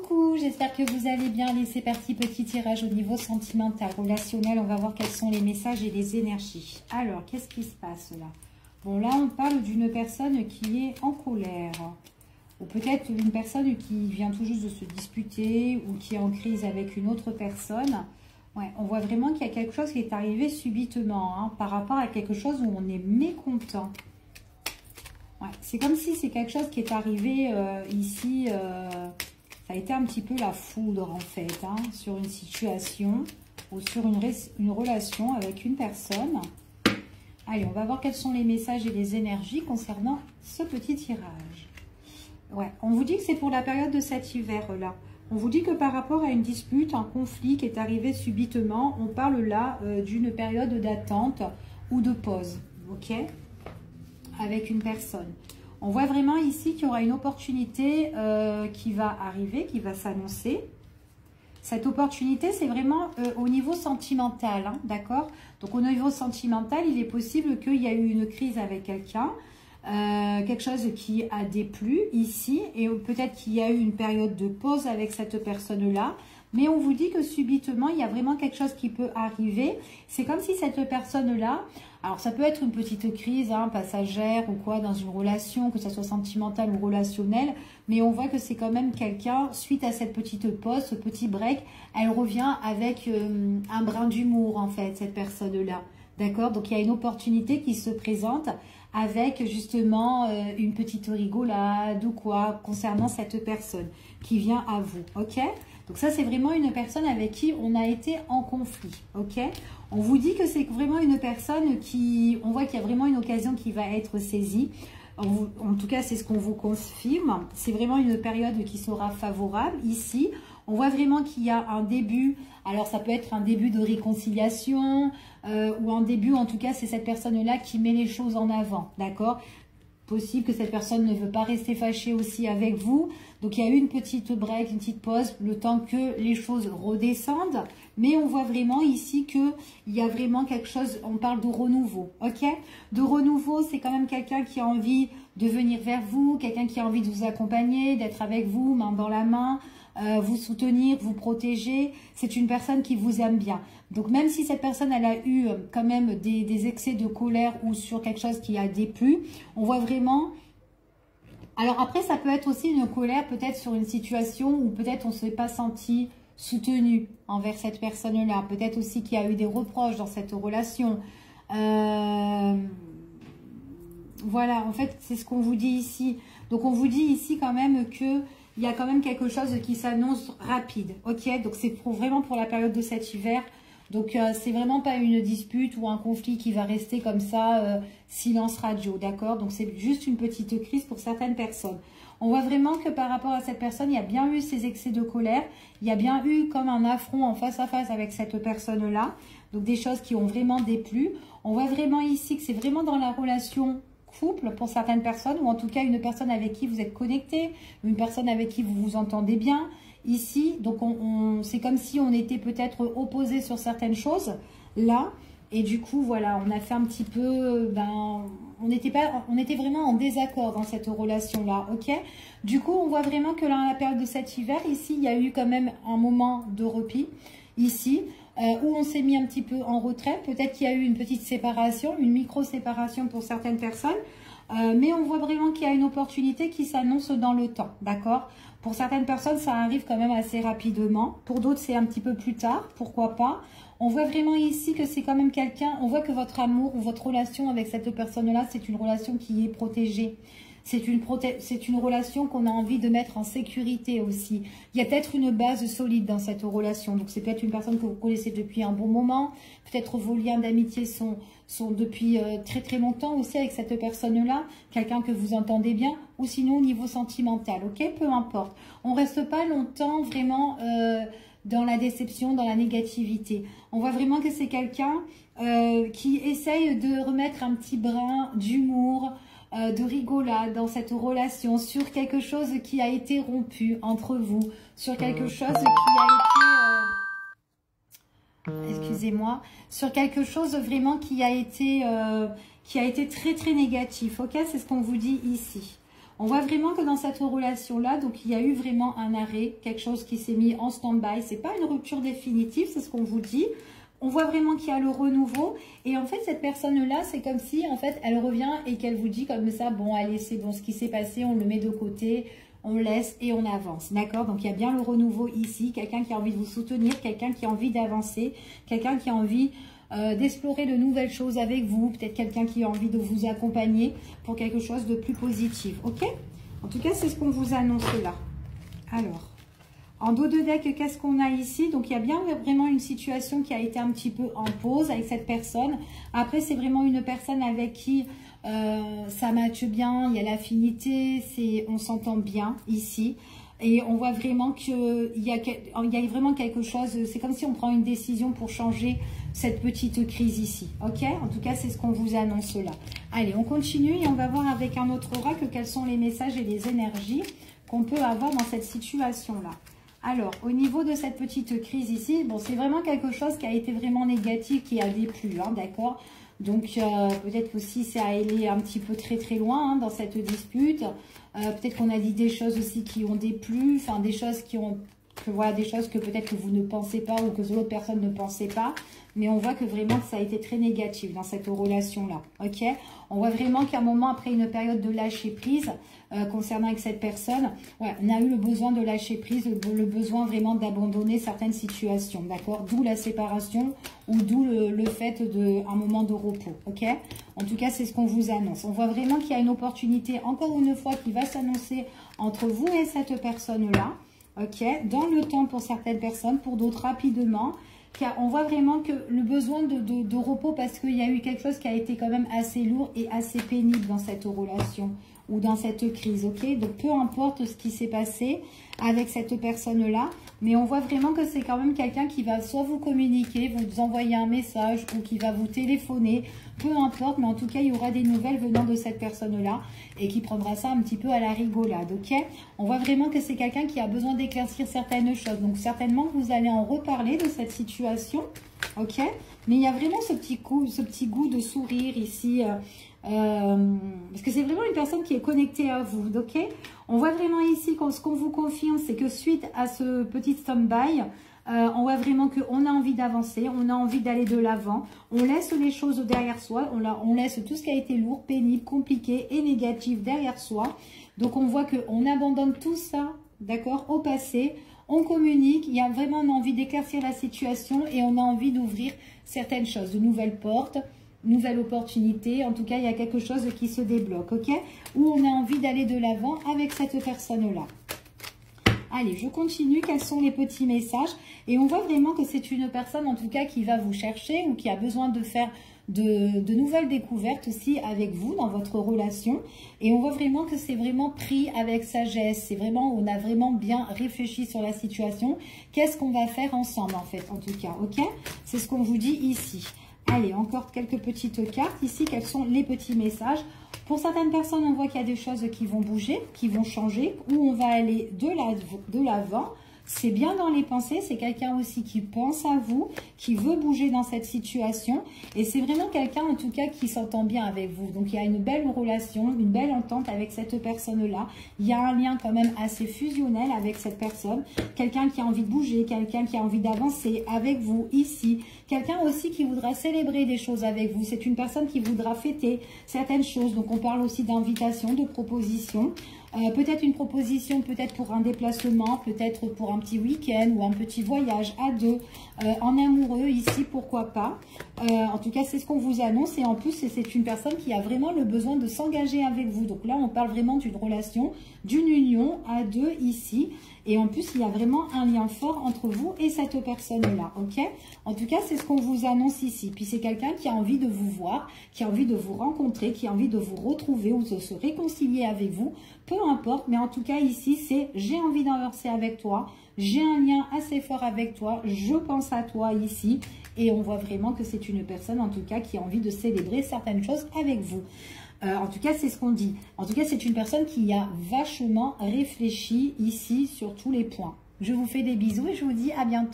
Coucou, j'espère que vous allez bien. Allez, c'est parti, petit tirage au niveau sentimental, relationnel. On va voir quels sont les messages et les énergies. Alors, qu'est-ce qui se passe là? Bon, là, on parle d'une personne qui est en colère. Ou peut-être une personne qui vient tout juste de se disputer ou qui est en crise avec une autre personne. Ouais, on voit vraiment qu'il y a quelque chose qui est arrivé subitement, hein, par rapport à quelque chose où on est mécontent. Ouais, c'est comme si c'est quelque chose qui est arrivé ici, ça a été un petit peu la foudre en fait, hein, sur une situation ou sur une relation avec une personne. Allez, on va voir quels sont les messages et les énergies concernant ce petit tirage. Ouais, on vous dit que c'est pour la période de cet hiver-là. On vous dit que par rapport à une dispute, un conflit qui est arrivé subitement, on parle là d'une période d'attente ou de pause, ok ? Avec une personne. On voit vraiment ici qu'il y aura une opportunité qui va arriver, qui va s'annoncer. Cette opportunité, c'est vraiment au niveau sentimental, hein, d'accord? Donc, au niveau sentimental, il est possible qu'il y ait eu une crise avec quelqu'un, quelque chose qui a déplu ici, et peut-être qu'il y a eu une période de pause avec cette personne-là. Mais on vous dit que subitement, il y a vraiment quelque chose qui peut arriver. C'est comme si cette personne-là, alors ça peut être une petite crise, hein, passagère ou quoi, dans une relation, que ce soit sentimentale ou relationnelle, mais on voit que c'est quand même quelqu'un, suite à cette petite pause, ce petit break, elle revient avec un brin d'humour en fait, cette personne-là. D'accord? Donc il y a une opportunité qui se présente avec justement une petite rigolade ou quoi, concernant cette personne qui vient à vous, ok? Donc ça, c'est vraiment une personne avec qui on a été en conflit, ok? On vous dit que c'est vraiment une personne qui... On voit qu'il y a vraiment une occasion qui va être saisie. En tout cas, c'est ce qu'on vous confirme. C'est vraiment une période qui sera favorable ici. On voit vraiment qu'il y a un début. Alors, ça peut être un début de réconciliation ou un début, en tout cas, c'est cette personne-là qui met les choses en avant, d'accord? Possible que cette personne ne veut pas rester fâchée aussi avec vous. Donc, il y a eu une petite break, une petite pause, le temps que les choses redescendent. Mais on voit vraiment ici qu'il y a vraiment quelque chose, on parle de renouveau, ok? De renouveau, c'est quand même quelqu'un qui a envie de venir vers vous, quelqu'un qui a envie de vous accompagner, d'être avec vous, main dans la main, vous soutenir, vous protéger. C'est une personne qui vous aime bien. Donc, même si cette personne, elle a eu quand même des excès de colère ou sur quelque chose qui a déplu, on voit vraiment... Alors après, ça peut être aussi une colère peut-être sur une situation où peut-être on ne s'est pas senti soutenu envers cette personne-là. Peut-être aussi qu'il y a eu des reproches dans cette relation. Voilà, en fait, c'est ce qu'on vous dit ici. Donc, on vous dit ici quand même qu'il y a quand même quelque chose qui s'annonce rapide. Ok, donc c'est vraiment pour la période de cet hiver. Donc, c'est vraiment pas une dispute ou un conflit qui va rester comme ça, silence radio, d'accord? Donc, c'est juste une petite crise pour certaines personnes. On voit vraiment que par rapport à cette personne, il y a bien eu ces excès de colère. Il y a bien eu comme un affront en face à face avec cette personne-là. Donc, des choses qui ont vraiment déplu. On voit vraiment ici que c'est vraiment dans la relation couple pour certaines personnes, ou en tout cas une personne avec qui vous êtes connecté, une personne avec qui vous vous entendez bien. Ici, donc c'est comme si on était peut-être opposés sur certaines choses, là, et du coup, voilà, on a fait un petit peu, on était vraiment en désaccord dans cette relation-là, ok? Du coup, on voit vraiment que dans la période de cet hiver, ici, il y a eu quand même un moment de repli, ici, où on s'est mis un petit peu en retrait. Peut-être qu'il y a eu une petite séparation, une micro-séparation pour certaines personnes, mais on voit vraiment qu'il y a une opportunité qui s'annonce dans le temps, d'accord? Pour certaines personnes, ça arrive quand même assez rapidement. Pour d'autres, c'est un petit peu plus tard, pourquoi pas. On voit vraiment ici que c'est quand même quelqu'un, on voit que votre amour ou votre relation avec cette personne-là, c'est une relation qui est protégée. C'est une relation qu'on a envie de mettre en sécurité aussi. Il y a peut-être une base solide dans cette relation. Donc, c'est peut-être une personne que vous connaissez depuis un bon moment. Peut-être vos liens d'amitié sont depuis très très longtemps aussi avec cette personne-là. Quelqu'un que vous entendez bien. Ou sinon au niveau sentimental. Ok, peu importe. On reste pas longtemps vraiment dans la déception, dans la négativité. On voit vraiment que c'est quelqu'un qui essaye de remettre un petit brin d'humour, de rigolade dans cette relation, sur quelque chose qui a été rompu entre vous, sur quelque chose qui a été... excusez-moi, sur quelque chose vraiment qui a été très très négatif, ok? C'est ce qu'on vous dit ici. On voit vraiment que dans cette relation-là, donc il y a eu vraiment un arrêt, quelque chose qui s'est mis en stand-by. C'est pas une rupture définitive, c'est ce qu'on vous dit. On voit vraiment qu'il y a le renouveau. Et en fait, cette personne-là, c'est comme si, en fait, elle revient et qu'elle vous dit comme ça, bon, allez, c'est bon, ce qui s'est passé, on le met de côté, on laisse et on avance. D'accord? Donc, il y a bien le renouveau ici. Quelqu'un qui a envie de vous soutenir, quelqu'un qui a envie d'avancer, quelqu'un qui a envie d'explorer de nouvelles choses avec vous. Peut-être quelqu'un qui a envie de vous accompagner pour quelque chose de plus positif. Ok? En tout cas, c'est ce qu'on vous annonce là. Alors... en dos de deck, qu'est-ce qu'on a ici? Donc, il y a bien vraiment une situation qui a été un petit peu en pause avec cette personne. Après, c'est vraiment une personne avec qui ça matche bien, il y a l'affinité, on s'entend bien ici. Et on voit vraiment qu'il y a vraiment quelque chose, c'est comme si on prend une décision pour changer cette petite crise ici. Ok? En tout cas, c'est ce qu'on vous annonce là. Allez, on continue et on va voir avec un autre oracle quels sont les messages et les énergies qu'on peut avoir dans cette situation-là. Alors, au niveau de cette petite crise ici, bon, c'est vraiment quelque chose qui a été vraiment négatif, qui a déplu, hein, d'accord? Donc, peut-être aussi ça a allé un petit peu très loin hein, dans cette dispute. Peut-être qu'on a dit des choses aussi qui ont déplu, enfin des choses qui ont... voilà, des choses que peut-être que vous ne pensez pas ou que l'autre personne ne pensait pas. Mais on voit que vraiment ça a été très négatif dans cette relation-là. Ok? On voit vraiment qu'à un moment, après une période de lâcher prise, concernant avec cette personne, ouais, on a eu le besoin de lâcher prise, le besoin vraiment d'abandonner certaines situations. D'accord? D'où la séparation ou d'où le fait d'un moment de repos. Ok? En tout cas, c'est ce qu'on vous annonce. On voit vraiment qu'il y a une opportunité, encore une fois, qui va s'annoncer entre vous et cette personne-là. Ok, dans le temps pour certaines personnes, pour d'autres rapidement, car on voit vraiment que le besoin de repos parce qu'il y a eu quelque chose qui a été quand même assez lourd et assez pénible dans cette relation ou dans cette crise, ok? Donc peu importe ce qui s'est passé avec cette personne-là, mais on voit vraiment que c'est quand même quelqu'un qui va soit vous communiquer, vous envoyer un message ou qui va vous téléphoner, peu importe, mais en tout cas, il y aura des nouvelles venant de cette personne-là et qui prendra ça un petit peu à la rigolade, ok? On voit vraiment que c'est quelqu'un qui a besoin d'éclaircir certaines choses, donc certainement vous allez en reparler de cette situation, ok? Mais il y a vraiment ce petit goût de sourire ici, parce que c'est vraiment une personne qui est connectée à vous, ok? On voit vraiment ici, ce qu'on vous confirme, c'est que suite à ce petit stand-by, on voit vraiment qu'on a envie d'avancer, on a envie d'aller de l'avant, on laisse les choses derrière soi, on laisse tout ce qui a été lourd, pénible, compliqué et négatif derrière soi. Donc on voit qu'on abandonne tout ça, d'accord, au passé, on communique, il y a vraiment envie d'éclaircir la situation et on a envie d'ouvrir certaines choses, de nouvelles portes, nouvelle opportunité, en tout cas il y a quelque chose qui se débloque, ok? Où on a envie d'aller de l'avant avec cette personne-là. Allez, je continue, quels sont les petits messages? Et on voit vraiment que c'est une personne en tout cas qui va vous chercher ou qui a besoin de faire de nouvelles découvertes aussi avec vous dans votre relation. Et on voit vraiment que c'est vraiment pris avec sagesse, c'est vraiment, on a vraiment bien réfléchi sur la situation. Qu'est-ce qu'on va faire ensemble en fait, en tout cas, ok? C'est ce qu'on vous dit ici. Allez, encore quelques petites cartes ici. Quels sont les petits messages? Pour certaines personnes, on voit qu'il y a des choses qui vont bouger, qui vont changer, où on va aller de l'avant. C'est bien dans les pensées, c'est quelqu'un aussi qui pense à vous, qui veut bouger dans cette situation. Et c'est vraiment quelqu'un en tout cas qui s'entend bien avec vous. Donc il y a une belle relation, une belle entente avec cette personne-là. Il y a un lien quand même assez fusionnel avec cette personne. Quelqu'un qui a envie de bouger, quelqu'un qui a envie d'avancer avec vous ici. Quelqu'un aussi qui voudra célébrer des choses avec vous. C'est une personne qui voudra fêter certaines choses. Donc on parle aussi d'invitation, de proposition. Peut-être une proposition, peut-être pour un déplacement, peut-être pour un petit week-end ou un petit voyage à deux, en amoureux ici, pourquoi pas. En tout cas, c'est ce qu'on vous annonce et en plus, c'est une personne qui a vraiment le besoin de s'engager avec vous. Donc là, on parle vraiment d'une relation, d'une union à deux ici. Et en plus, il y a vraiment un lien fort entre vous et cette personne-là, ok? En tout cas, c'est ce qu'on vous annonce ici. Puis c'est quelqu'un qui a envie de vous voir, qui a envie de vous rencontrer, qui a envie de vous retrouver ou de se réconcilier avec vous. Peu importe, mais en tout cas, ici, c'est « j'ai envie d'avancer avec toi ». J'ai un lien assez fort avec toi, je pense à toi ici. Et on voit vraiment que c'est une personne, en tout cas, qui a envie de célébrer certaines choses avec vous. En tout cas, c'est ce qu'on dit. En tout cas, c'est une personne qui a vachement réfléchi ici sur tous les points. Je vous fais des bisous et je vous dis à bientôt.